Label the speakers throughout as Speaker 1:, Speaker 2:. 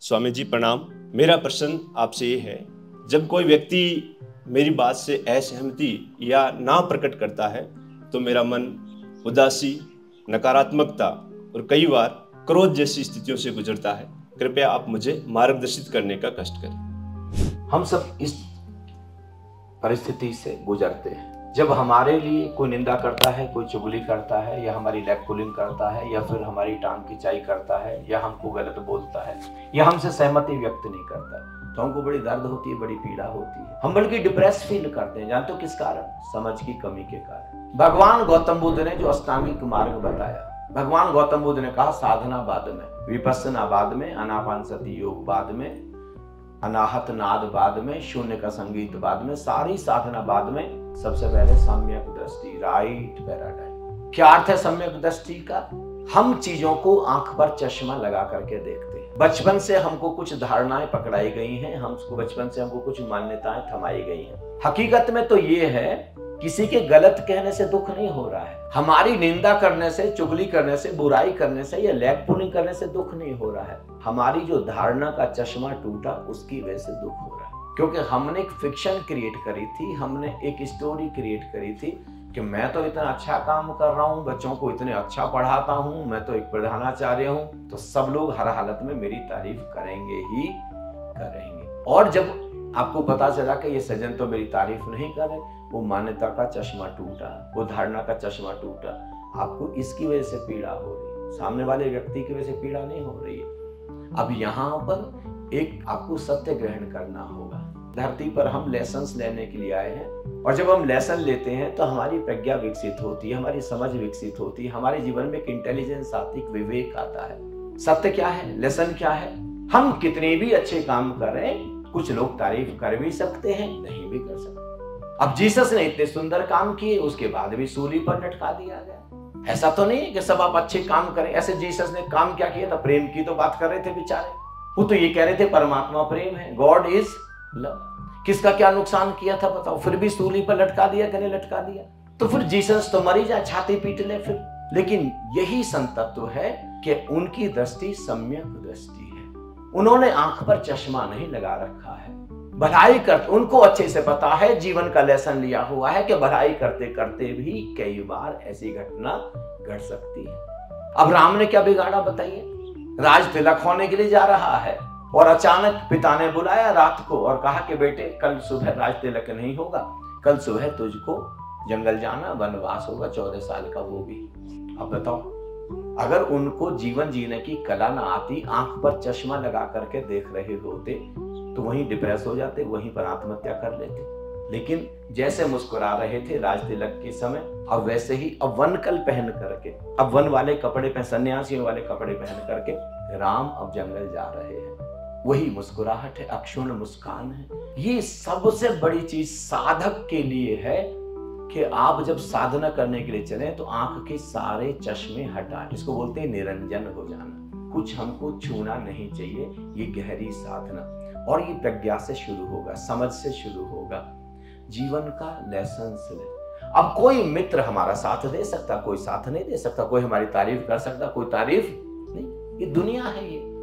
Speaker 1: स्वामी जी प्रणाम। मेरा प्रश्न आपसे ये है, जब कोई व्यक्ति मेरी बात से असहमति या ना प्रकट करता है तो मेरा मन उदासी, नकारात्मकता और कई बार क्रोध जैसी स्थितियों से गुजरता है। कृपया आप मुझे मार्गदर्शित करने का कष्ट करें।
Speaker 2: हम सब इस परिस्थिति से गुजरते हैं। जब हमारे लिए कोई निंदा करता है, कोई चुगली करता है, या हमारी लेग पुलिंग करता है, या फिर हमारी टांग खिंचाई करता है, या हमको गलत बोलता है, या हमसे सहमति व्यक्त नहीं करता है, तो हमको बड़ी दर्द होती है, बड़ी पीड़ा होती है। हम बल्कि डिप्रेस फील करते हैं। जानते हो किस कारण? समझ की कमी के कारण। भगवान गौतम बुद्ध ने जो अष्टांगिक मार्ग बताया, भगवान गौतम बुद्ध ने कहा साधना बाद में, विपस्सना बाद में, आनापानसति योग बाद में, अनाहत नाद बाद में, शून्य का संगीत बाद में, सारी साधना बाद में, सबसे पहले सम्यक दृष्टि, राइट पैराडाइम। क्या अर्थ है सम्यक दृष्टि का? हम चीजों को आंख पर चश्मा लगा करके देखते हैं। बचपन से हमको कुछ धारणाएं पकड़ाई गई हैं, बचपन से हमको कुछ मान्यताएं थमाई गई हैं। हकीकत में तो ये है, किसी के गलत कहने से दुख नहीं हो रहा है, हमारी निंदा करने से, चुगली करने से, बुराई करने से या लेग पुलिंग करने से दुख नहीं हो रहा है। हमारी जो धारणा का चश्मा टूटा, उसकी वजह से दुख हो रहा है। क्योंकि हमने एक फिक्शन क्रिएट करी थी, हमने एक स्टोरी क्रिएट करी थी कि मैं तो इतना अच्छा काम कर रहा हूँ, बच्चों को इतने अच्छा पढ़ाता हूँ, मैं तो एक प्रधानाचार्य हूँ, तो सब लोग हर हालत में मेरी तारीफ करेंगे ही करेंगे। और जब आपको पता चला कि ये सज्जन तो मेरी तारीफ नहीं कर रहे, वो मान्यता का चश्मा टूटा, वो धारणा का चश्मा टूटा। आपको इसकी वजह से पीड़ा हो रही है, सामने वाले व्यक्ति की वजह से पीड़ा नहीं हो रही है। अब यहाँ पर एक आपको सत्य ग्रहण करना होगा। धरती पर हम लेसन्स लेने के लिए आए हैं, और जब हम लेसन लेते हैं तो हमारी प्रज्ञा विकसित होती है, हमारी समझ विकसित होती है, हमारे जीवन में एक इंटेलिजेंस आती है, विवेक आता है। सत्य क्या है? लेसन क्या है? हम कितने भी अच्छे काम करें, कुछ लोग तारीफ कर भी सकते हैं, नहीं भी कर सकते। अब जीसस ने इतने सुंदर काम किए, उसके बाद भी सूली पर लटका दिया गया। ऐसा तो नहीं है कि सब आप अच्छे काम करें। ऐसे जीसस ने काम क्या किया था? प्रेम की तो बात कर रहे थे बेचारे, वो तो ये कह रहे थे परमात्मा प्रेम है, गॉड इज लव। किसका क्या नुकसान किया था बताओ? फिर भी सूली पर लटका दिया, कहने लटका दिया। तो फिर जीसस तो मरी जाए, छाती पीट ले फिर। लेकिन यही संतत्व है कि उनकी दृष्टि सम्यक दृष्टि है। उन्होंने आंख पर चश्मा नहीं लगा रखा है। भलाई करते, उनको अच्छे से पता है, जीवन का लेसन लिया हुआ है कि भलाई करते करते भी कई बार ऐसी घटना घट सकती है। अब राम ने क्या बिगाड़ा बताइए? राज तिलक होने के लिए जा रहा है, और अचानक पिता ने बुलाया रात को और कहा कि बेटे कल सुबह राज तिलक नहीं होगा, कल सुबह तुझको जंगल जाना, वनवास होगा 14 साल का, वो भी। अब बताओ, अगर उनको जीवन जीने की कला ना आती, आंख पर चश्मा लगा करके देख रहे होते, तो वहीं डिप्रेस हो जाते, वहीं पर आत्महत्या कर लेते। लेकिन जैसे मुस्कुरा रहे थे राज तिलक के समय, अब वैसे ही अब वनकल पहन करके, अब वन वाले कपड़े पहन, सन्यासियों वाले कपड़े पहन करके राम अब जंगल जा रहे हैं। वही मुस्कुराहट है, अक्षुण मुस्कान है। ये सबसे बड़ी चीज साधक के लिए है कि आप जब साधना करने के लिए चले तो आंख के सारे चश्मे हटा, इसको बोलते हैं निरंजन हो जाना। कुछ हमको छूना नहीं चाहिए। ये गहरी साधना, और ये प्रज्ञा से शुरू होगा, समझ से शुरू होगा, जीवन का लेसन से। अब कोई मित्र हमारा साथ दे सकता, कोई साथ नहीं दे सकता, कोई हमारी तारीफ कर सकता, कोई तारीफ नहीं। ये दुनिया है। ये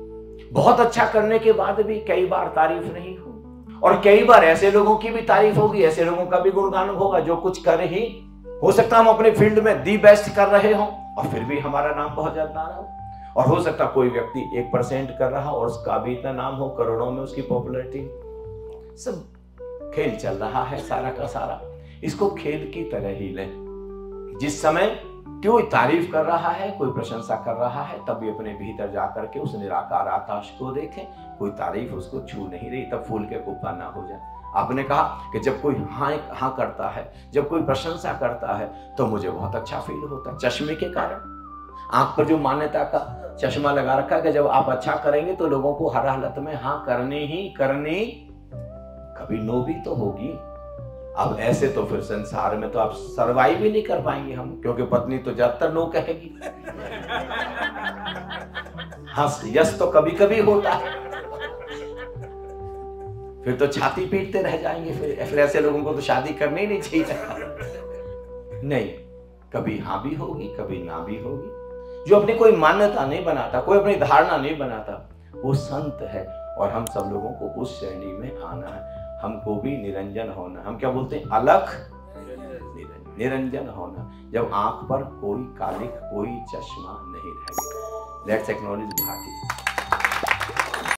Speaker 2: बहुत अच्छा करने के बाद भी कई बार तारीफ नहीं हो, और कई बार ऐसे लोगों की भी तारीफ होगी, ऐसे लोगों का भी गुणगान होगा जो कुछ कर ही, हो सकता हम अपने फील्ड में दी बेस्ट कर रहे हो और फिर भी हमारा नाम बहुत ज्यादा ना हो, और हो सकता कोई व्यक्ति 1% कर रहा और उसका भी इतना नाम हो, करोड़ों में उसकी पॉपुलैरिटी। सब खेल चल रहा है सारा का सारा। इसको खेल की तरह ही लें। जिस समय कोई तारीफ कर रहा है, कोई प्रशंसा कर रहा है, तब भी अपने भीतर जाकर के उस निराकार आकाश को देखें। कोई तारीफ उसको छू नहीं रही, तब फूल के कुप्पा ना हो जाए। आपने कहा कि जब कोई हाँ करता है, जब कोई प्रशंसा करता है, तो मुझे बहुत अच्छा फील होता है। चश्मे के कारण, आंख पर जो मान्यता का चश्मा लगा रखा है कि जब आप अच्छा करेंगे तो लोगों को हर हालत में हाँ करनी ही करनी, कभी नो भी तो होगी। अब ऐसे तो फिर संसार में तो आप सरवाइव ही नहीं कर पाएंगे हम, क्योंकि पत्नी तो ज्यादातर नो कहेगी। हाँ, यस तो कभी कभी होता है, फिर तो छाती पीटते रह जाएंगे। फिर ऐसे लोगों को तो शादी करनी ही नहीं चाहिए। नहीं, कभी हाँ भी होगी, कभी ना भी होगी। जो अपनी कोई मान्यता नहीं बनाता, कोई अपनी धारणा नहीं बनाता, वो संत है, और हम सब लोगों को उस श्रेणी में आना है। हमको भी निरंजन होना, हम क्या बोलते हैं, अलख निरंजन होना, जब आंख पर कोई कालिक, कोई चश्मा नहीं रहेगा। Let's acknowledge Bharti.